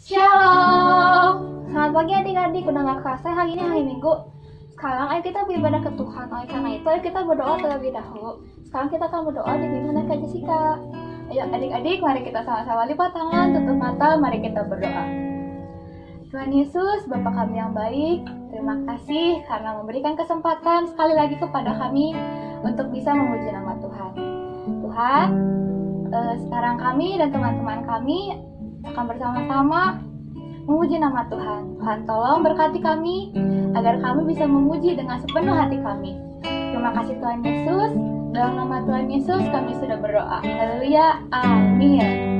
Shalom. Selamat pagi adik-adik. Udah gak kerasa hari ini hari Minggu. Sekarang ayo kita beribadah ke Tuhan. Oleh karena itu ayo kita berdoa terlebih dahulu. Sekarang kita akan berdoa dipimpin oleh Kak Jessica. Ayo adik-adik, mari kita sama-sama lipat tangan, tutup mata, mari kita berdoa. Tuhan Yesus, Bapa kami yang baik, terima kasih karena memberikan kesempatan sekali lagi kepada kami untuk bisa memuji nama Tuhan. Tuhan, sekarang kami dan teman-teman kami akan bersama-sama memuji nama Tuhan. Tuhan tolong berkati kami agar kami bisa memuji dengan sepenuh hati kami. Terima kasih Tuhan Yesus. Dalam nama Tuhan Yesus kami sudah berdoa. Haleluya. Amin.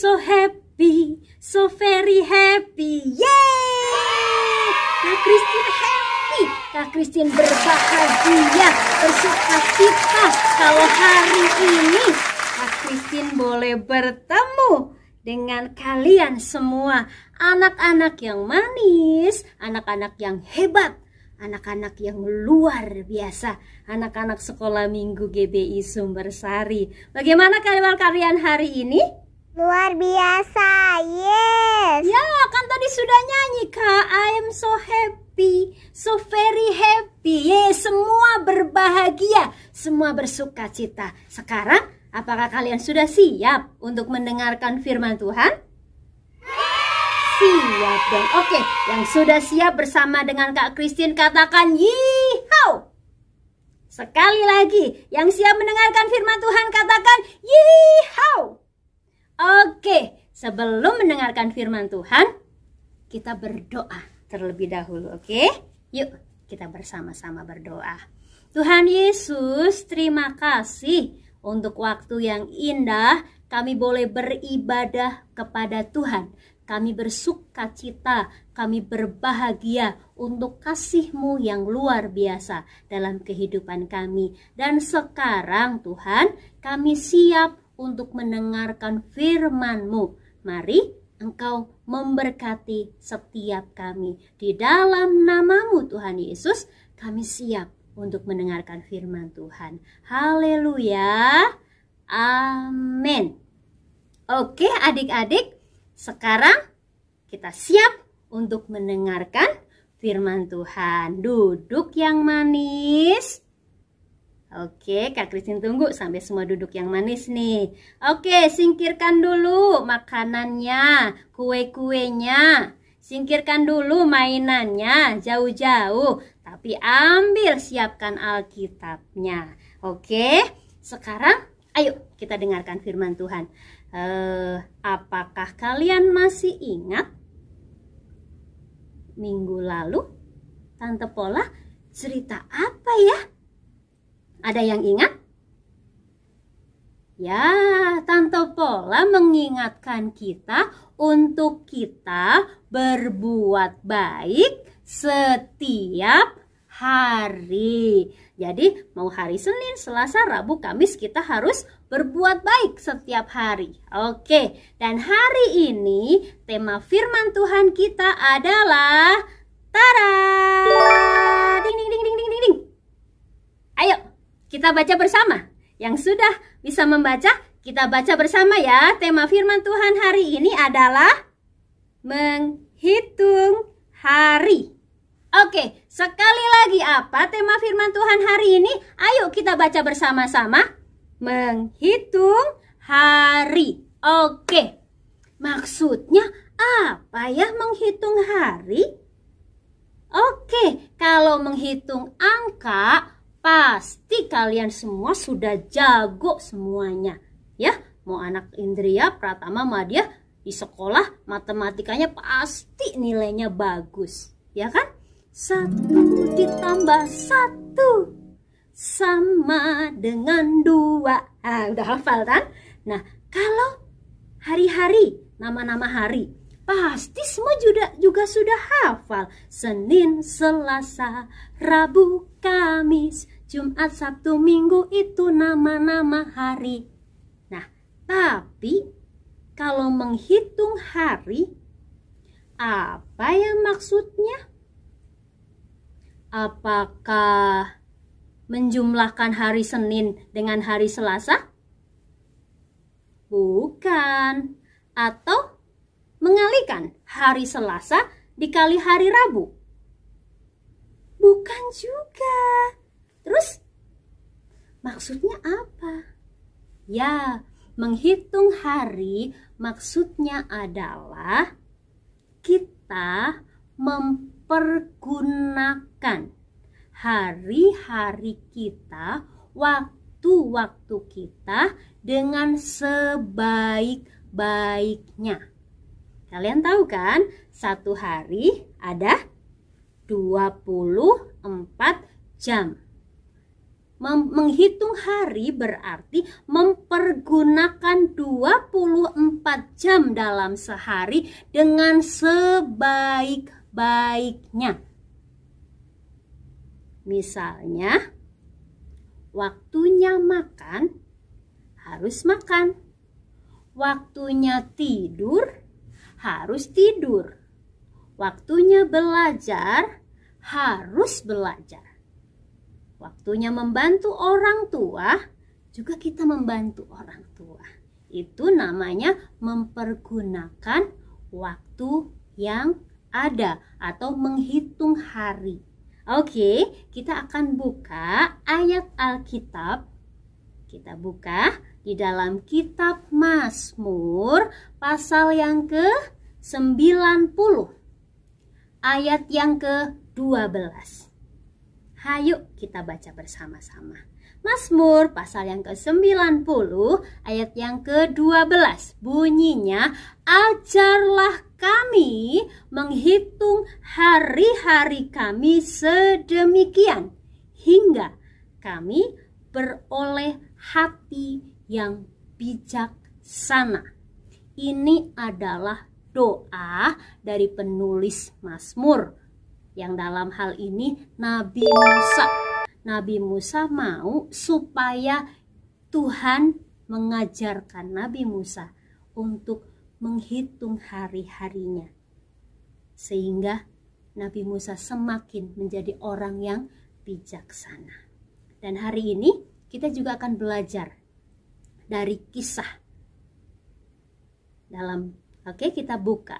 so happy, so very happy. Yeay! Kak Christine happy. Kak Christine berbahagia, bersukacita kalau hari ini Kak Christine boleh bertemu dengan kalian semua. Anak-anak yang manis, anak-anak yang hebat, anak-anak yang luar biasa, anak-anak sekolah minggu GBI Sumbersari. Bagaimana kalian hari ini? Luar biasa, yes. Ya, kan tadi sudah nyanyi Kak. I am so happy, so very happy. Yes, semua berbahagia, semua bersukacita. Sekarang, apakah kalian sudah siap untuk mendengarkan firman Tuhan? Siap dong. Oke, yang sudah siap bersama dengan Kak Christine katakan yihau. Sekali lagi, yang siap mendengarkan firman Tuhan katakan yihau. Oke, sebelum mendengarkan firman Tuhan, kita berdoa terlebih dahulu, oke? Yuk, kita bersama-sama berdoa. Tuhan Yesus, terima kasih untuk waktu yang indah kami boleh beribadah kepada Tuhan. Kami bersukacita, kami berbahagia untuk kasih-Mu yang luar biasa dalam kehidupan kami. Dan sekarang Tuhan, kami siap untuk mendengarkan firman-Mu. Mari Engkau memberkati setiap kami. Di dalam nama-Mu Tuhan Yesus, kami siap untuk mendengarkan firman Tuhan. Haleluya. Amin. Oke adik-adik, sekarang kita siap untuk mendengarkan firman Tuhan. Duduk yang manis. Oke, Kak Christine tunggu sampai semua duduk yang manis nih. Oke, singkirkan dulu makanannya, kue-kuenya. Singkirkan dulu mainannya jauh-jauh. Tapi ambil siapkan Alkitabnya. Oke, sekarang ayo kita dengarkan firman Tuhan. Apakah kalian masih ingat minggu lalu Tante Pola cerita apa ya? Ada yang ingat? Ya, Tante Pola mengingatkan kita untuk kita berbuat baik setiap hari. Jadi mau hari Senin, Selasa, Rabu, Kamis kita harus berbuat baik setiap hari. Oke, dan hari ini tema firman Tuhan kita adalah tada! Ding ding ding ding ding ding ding. Ayo, kita baca bersama. Yang sudah bisa membaca, kita baca bersama ya. Tema firman Tuhan hari ini adalah menghitung hari. Oke, sekali lagi apa tema firman Tuhan hari ini? Ayo kita baca bersama-sama. Menghitung hari. Oke, maksudnya apa ya menghitung hari? Oke, kalau menghitung angka, pasti kalian semua sudah jago semuanya. Ya, mau anak Indria, Pratama, Madya di sekolah matematikanya pasti nilainya bagus. Ya kan? 1 ditambah 1 sama dengan 2. Udah hafal kan? Nah, kalau hari-hari, nama-nama hari, pasti semua juga sudah hafal. Senin, Selasa, Rabu, Kamis, Jumat, Sabtu, Minggu itu nama-nama hari. Nah, tapi kalau menghitung hari, apa ya maksudnya? Apakah menjumlahkan hari Senin dengan hari Selasa? Bukan. Atau mengalihkan hari Selasa dikali hari Rabu? Bukan juga. Terus maksudnya apa? Ya, menghitung hari maksudnya adalah kita mempergunakan hari-hari kita, waktu-waktu kita dengan sebaik-baiknya. Kalian tahu kan, satu hari ada 24 jam. Menghitung hari berarti mempergunakan 24 jam dalam sehari dengan sebaik-baiknya. Misalnya, waktunya makan, harus makan. Waktunya tidur, harus tidur. Waktunya belajar, harus belajar. Waktunya membantu orang tua, juga kita membantu orang tua. Itu namanya mempergunakan waktu yang ada atau menghitung hari. Oke, kita akan buka ayat Alkitab. Kita buka di dalam kitab Mazmur pasal yang ke-90. Ayat yang ke-12. Hayo kita baca bersama-sama. Mazmur pasal yang ke-90 ayat yang ke-12. Bunyinya, ajarlah kami menghitung hari-hari kami sedemikian hingga kami beroleh hati yang bijaksana. Ini adalah doa dari penulis Mazmur, yang dalam hal ini Nabi Musa. Nabi Musa mau supaya Tuhan mengajarkan Nabi Musa untuk menghitung hari-harinya, sehingga Nabi Musa semakin menjadi orang yang bijaksana. Dan hari ini kita juga akan belajar dari kisah Oke, kita buka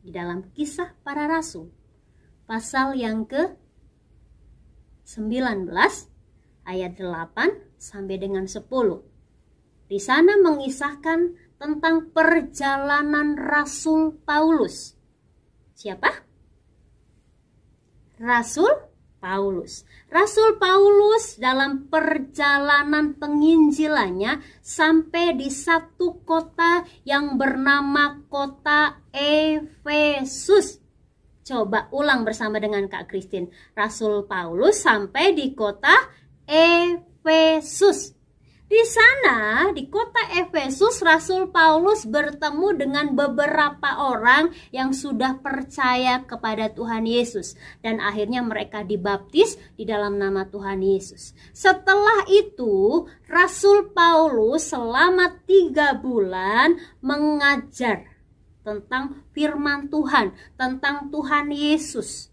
di dalam Kisah Para Rasul pasal yang ke-19 ayat 8 sampai dengan 10. Di sana mengisahkan tentang perjalanan Rasul Paulus. Siapa? Rasul Paulus. Rasul Paulus dalam perjalanan penginjilannya sampai di satu kota yang bernama kota Efesus. Coba ulang bersama dengan Kak Christine. Rasul Paulus sampai di kota Efesus. Di sana, di kota Efesus, Rasul Paulus bertemu dengan beberapa orang yang sudah percaya kepada Tuhan Yesus. Dan akhirnya mereka dibaptis di dalam nama Tuhan Yesus. Setelah itu, Rasul Paulus selama 3 bulan mengajar tentang firman Tuhan, tentang Tuhan Yesus.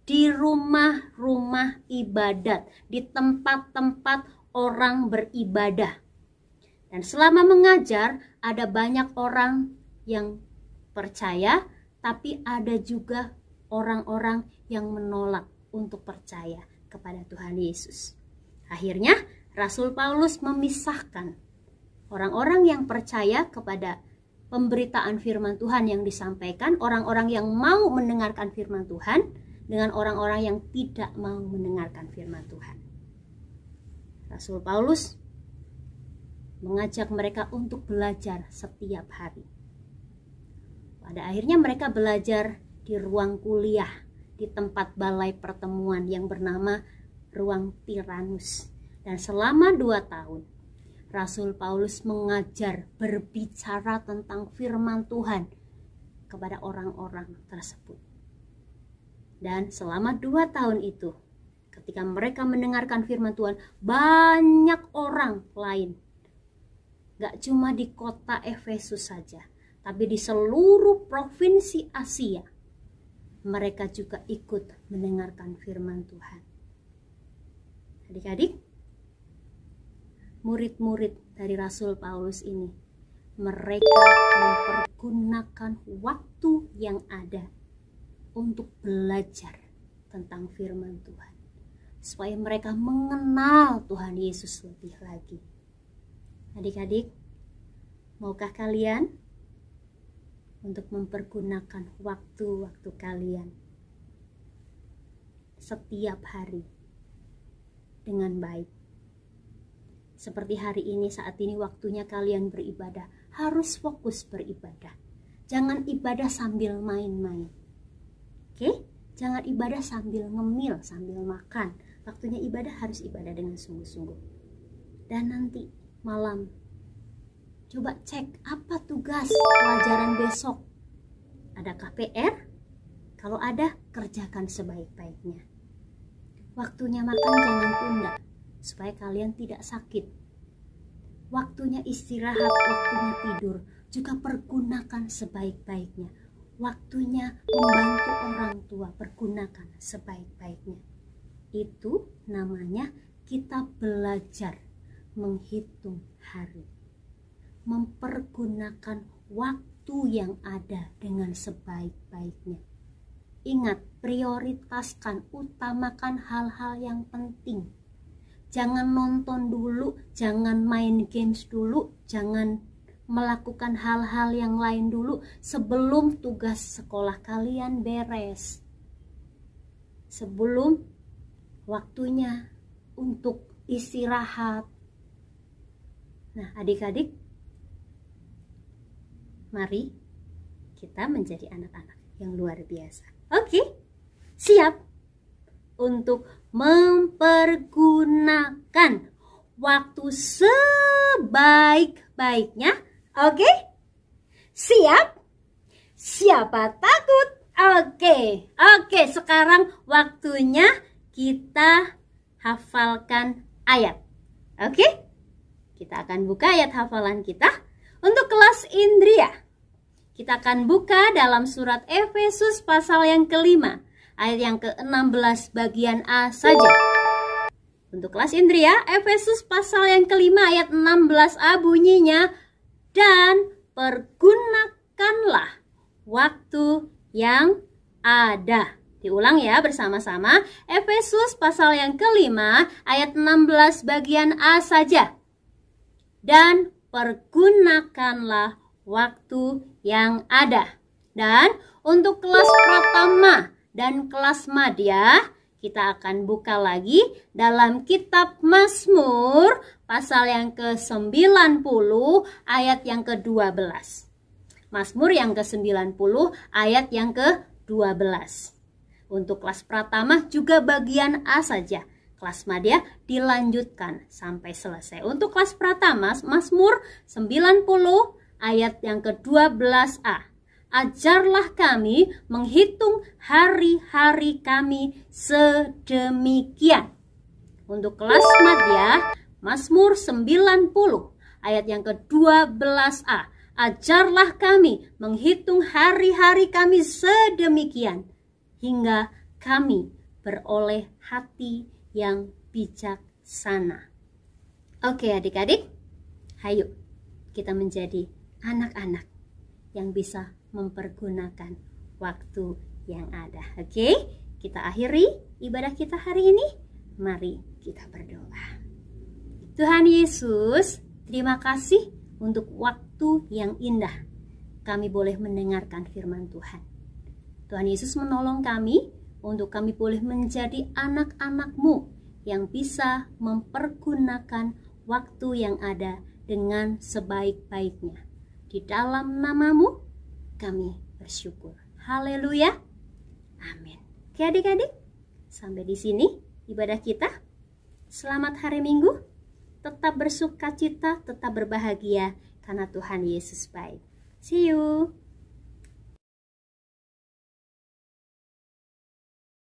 Di rumah-rumah ibadat, di tempat-tempat orang beribadah. Dan selama mengajar, ada banyak orang yang percaya, tapi ada juga orang-orang yang menolak untuk percaya kepada Tuhan Yesus. Akhirnya Rasul Paulus memisahkan orang-orang yang percaya kepada pemberitaan firman Tuhan yang disampaikan, orang-orang yang mau mendengarkan firman Tuhan, dengan orang-orang yang tidak mau mendengarkan firman Tuhan. Rasul Paulus mengajak mereka untuk belajar setiap hari. Pada akhirnya mereka belajar di ruang kuliah, di tempat balai pertemuan yang bernama Ruang Tiranus. Dan selama 2 tahun, Rasul Paulus mengajar, berbicara tentang firman Tuhan kepada orang-orang tersebut. Dan selama 2 tahun itu, ketika mereka mendengarkan firman Tuhan, banyak orang lain, gak cuma di kota Efesus saja, tapi di seluruh provinsi Asia, mereka juga ikut mendengarkan firman Tuhan. Adik-adik, murid-murid dari Rasul Paulus ini, mereka mempergunakan waktu yang ada untuk belajar tentang firman Tuhan, supaya mereka mengenal Tuhan Yesus lebih lagi. Adik-adik, maukah kalian untuk mempergunakan waktu-waktu kalian setiap hari dengan baik? Seperti hari ini, saat ini waktunya kalian beribadah, harus fokus beribadah. Jangan ibadah sambil main-main. Oke? Jangan ibadah sambil ngemil, sambil makan. Waktunya ibadah harus ibadah dengan sungguh-sungguh. Dan nanti malam Coba cek apa tugas pelajaran besok. Adakah PR? Kalau ada, kerjakan sebaik-baiknya. Waktunya makan jangan tunda, supaya kalian tidak sakit. Waktunya istirahat, waktunya tidur, juga pergunakan sebaik-baiknya. Waktunya membantu orang tua, pergunakan sebaik-baiknya. Itu namanya kita belajar menghitung hari. Mempergunakan waktu yang ada dengan sebaik-baiknya. Ingat, prioritaskan, utamakan hal-hal yang penting. Jangan nonton dulu, jangan main games dulu, jangan melakukan hal-hal yang lain dulu sebelum tugas sekolah kalian beres. Sebelum waktunya untuk istirahat. Nah, adik-adik, mari kita menjadi anak-anak yang luar biasa. Oke, siap untuk mempergunakan waktu sebaik-baiknya. Oke, siap? Siapa takut? Oke, sekarang waktunya kita hafalkan ayat. Oke, kita akan buka ayat hafalan kita untuk kelas Indria. Kita akan buka dalam surat Efesus pasal yang ke-5, ayat yang ke-16 bagian A saja. Untuk kelas Indria, Efesus pasal yang ke-5 ayat 16a bunyinya, dan pergunakanlah waktu yang ada. Diulang ya bersama-sama, Efesus pasal yang ke-5 ayat 16 bagian A saja. Dan pergunakanlah waktu yang ada. Dan untuk kelas Pratama dan kelas Madya, kita akan buka lagi dalam kitab Mazmur pasal yang ke-90 ayat yang ke-12. Mazmur yang ke-90 ayat yang ke-12. Untuk kelas Pratama juga bagian A saja. Kelas Madya dilanjutkan sampai selesai. Untuk kelas Pratama, Mazmur 90 ayat yang ke-12a. Ajarlah kami menghitung hari-hari kami sedemikian. Untuk kelas Madya, Mazmur 90 ayat yang ke-12a. Ajarlah kami menghitung hari-hari kami sedemikian, hingga kami beroleh hati yang bijaksana. Oke adik-adik, hayo kita menjadi anak-anak yang bisa mempergunakan waktu yang ada. Oke, kita akhiri ibadah kita hari ini. Mari kita berdoa. Tuhan Yesus, terima kasih untuk waktu yang indah kami boleh mendengarkan firman Tuhan. Tuhan Yesus menolong kami untuk kami boleh menjadi anak-anak-Mu yang bisa mempergunakan waktu yang ada dengan sebaik-baiknya. Di dalam nama-Mu kami bersyukur. Haleluya. Amin. Oke adik-adik, sampai di sini ibadah kita. Selamat hari Minggu. Tetap bersukacita, tetap berbahagia karena Tuhan Yesus baik. See you.